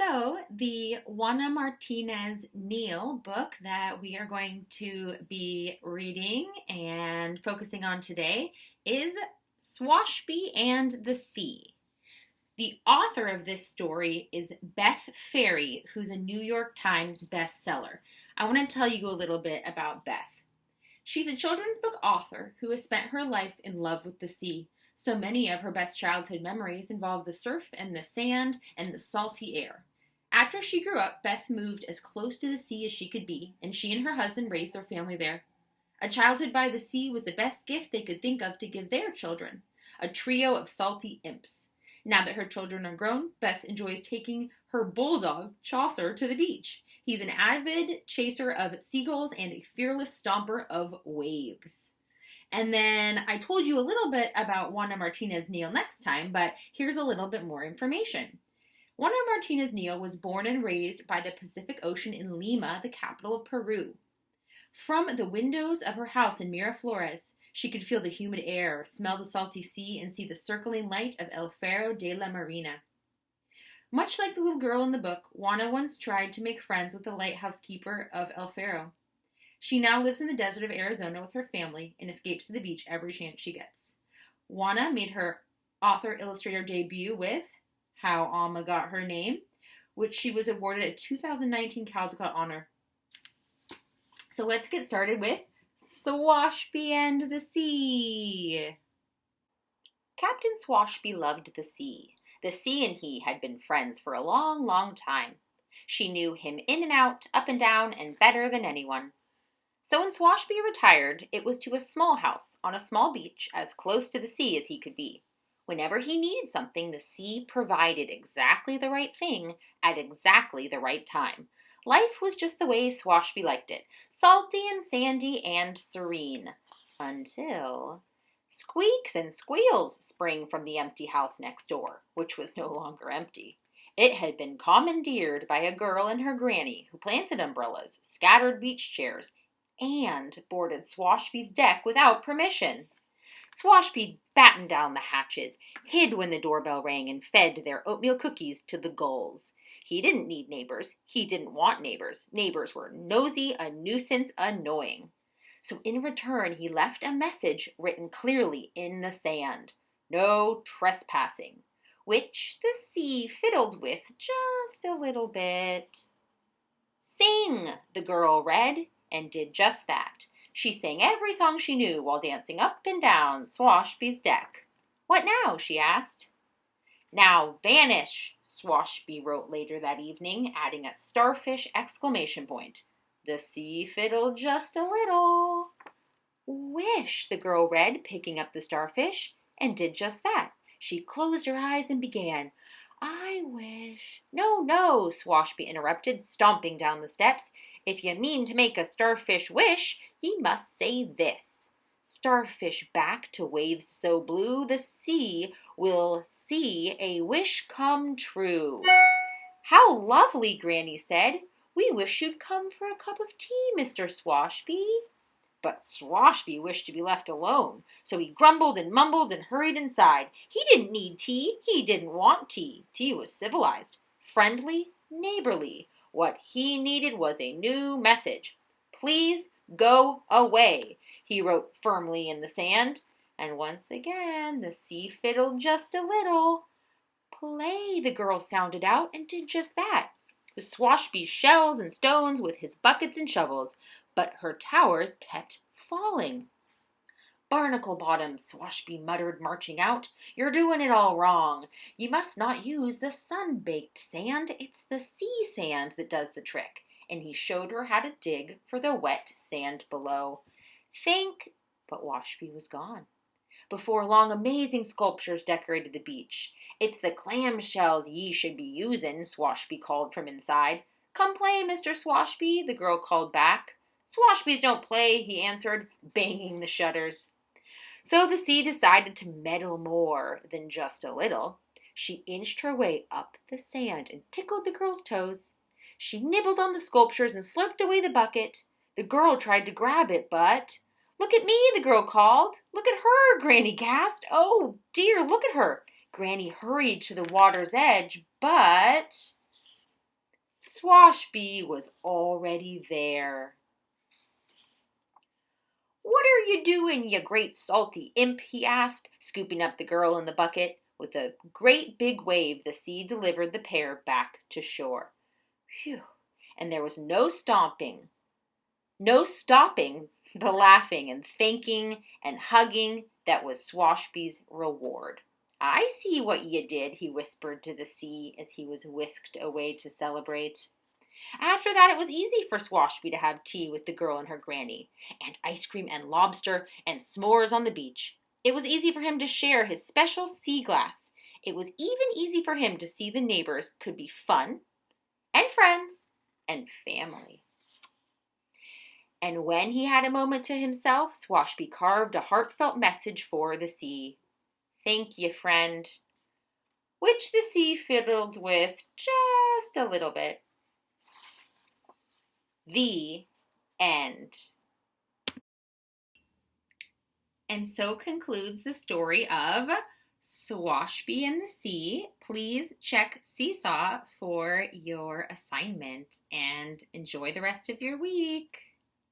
So, the Juana Martinez Neal book that we are going to be reading and focusing on today is Swashby and the Sea. The author of this story is Beth Ferry, who's a New York Times bestseller. I want to tell you a little bit about Beth. She's a children's book author who has spent her life in love with the sea. So many of her best childhood memories involve the surf and the sand and the salty air. After she grew up, Beth moved as close to the sea as she could be, and she and her husband raised their family there. A childhood by the sea was the best gift they could think of to give their children, a trio of salty imps. Now that her children are grown, Beth enjoys taking her bulldog, Chaucer, to the beach. He's an avid chaser of seagulls and a fearless stomper of waves. And then I told you a little bit about Juana Martinez Neal next time, but here's a little bit more information. Juana Martinez Neal was born and raised by the Pacific Ocean in Lima, the capital of Peru. From the windows of her house in Miraflores, she could feel the humid air, smell the salty sea, and see the circling light of El Faro de la Marina. Much like the little girl in the book, Juana once tried to make friends with the lighthouse keeper of El Faro. She now lives in the desert of Arizona with her family and escapes to the beach every chance she gets. Juana made her author-illustrator debut with How Alma Got Her Name, which she was awarded a 2019 Caldecott honor. So let's get started with Swashby and the Sea. Captain Swashby loved the sea. The sea and he had been friends for a long, long time. She knew him in and out, up and down, and better than anyone. So when Swashby retired, it was to a small house on a small beach as close to the sea as he could be. Whenever he needed something, the sea provided exactly the right thing at exactly the right time. Life was just the way Swashby liked it, salty and sandy and serene. Until squeaks and squeals sprang from the empty house next door, which was no longer empty. It had been commandeered by a girl and her granny who planted umbrellas, scattered beach chairs, and boarded Swashby's deck without permission. Swashby battened down the hatches, hid when the doorbell rang, and fed their oatmeal cookies to the gulls. He didn't need neighbors. He didn't want neighbors. Neighbors were nosy, a nuisance, annoying. So in return, he left a message written clearly in the sand. No trespassing, which the sea fiddled with just a little bit. Sing, the girl read, and did just that. She sang every song she knew while dancing up and down Swashby's deck. What now? She asked. Now vanish, Swashby wrote later that evening, adding a starfish exclamation point. The sea fiddled just a little. Wish, the girl read, picking up the starfish, and did just that. She closed her eyes and began. I wish. No, Swashby interrupted, stomping down the steps. If you mean to make a starfish wish, ye must say this. Starfish back to waves so blue, the sea will see a wish come true. How lovely, Granny said. We wish you'd come for a cup of tea, Mr. Swashby. But Swashby wished to be left alone, so he grumbled and mumbled and hurried inside. He didn't need tea. He didn't want tea. Tea was civilized, friendly, neighborly. What he needed was a new message. Please go away, he wrote firmly in the sand. And once again, the sea fiddled just a little. Play, the girl sounded out, and did just that. With Swashby's shells and stones, with his buckets and shovels. But her towers kept falling. Barnacle bottom, Swashby muttered, marching out. You're doing it all wrong. You must not use the sun-baked sand. It's the sea sand that does the trick. And he showed her how to dig for the wet sand below. But Swashby was gone. Before long, amazing sculptures decorated the beach. It's the clamshells ye should be usin', Swashby called from inside. Come play, Mr. Swashby, the girl called back. Swashbys don't play, he answered, banging the shutters. So the sea decided to meddle more than just a little. She inched her way up the sand and tickled the girl's toes. She nibbled on the sculptures and slurped away the bucket. The girl tried to grab it, but... Look at me, the girl called. Look at her, Granny gasped. Oh, dear, look at her. Granny hurried to the water's edge, but... Swashby was already there. "What are you doing, you great salty imp?" he asked, scooping up the girl in the bucket. With a great big wave, the sea delivered the pair back to shore. Phew! And there was no stopping the laughing and thanking and hugging that was Swashby's reward. "I see what you did," he whispered to the sea as he was whisked away to celebrate. After that, it was easy for Swashby to have tea with the girl and her granny, and ice cream and lobster and s'mores on the beach. It was easy for him to share his special sea glass. It was even easy for him to see the neighbors could be fun and friends and family. And when he had a moment to himself, Swashby carved a heartfelt message for the sea. "Thank you, friend," which the sea fiddled with just a little bit. The end. And so concludes the story of Swashby and the Sea. Please check Seesaw for your assignment and enjoy the rest of your week.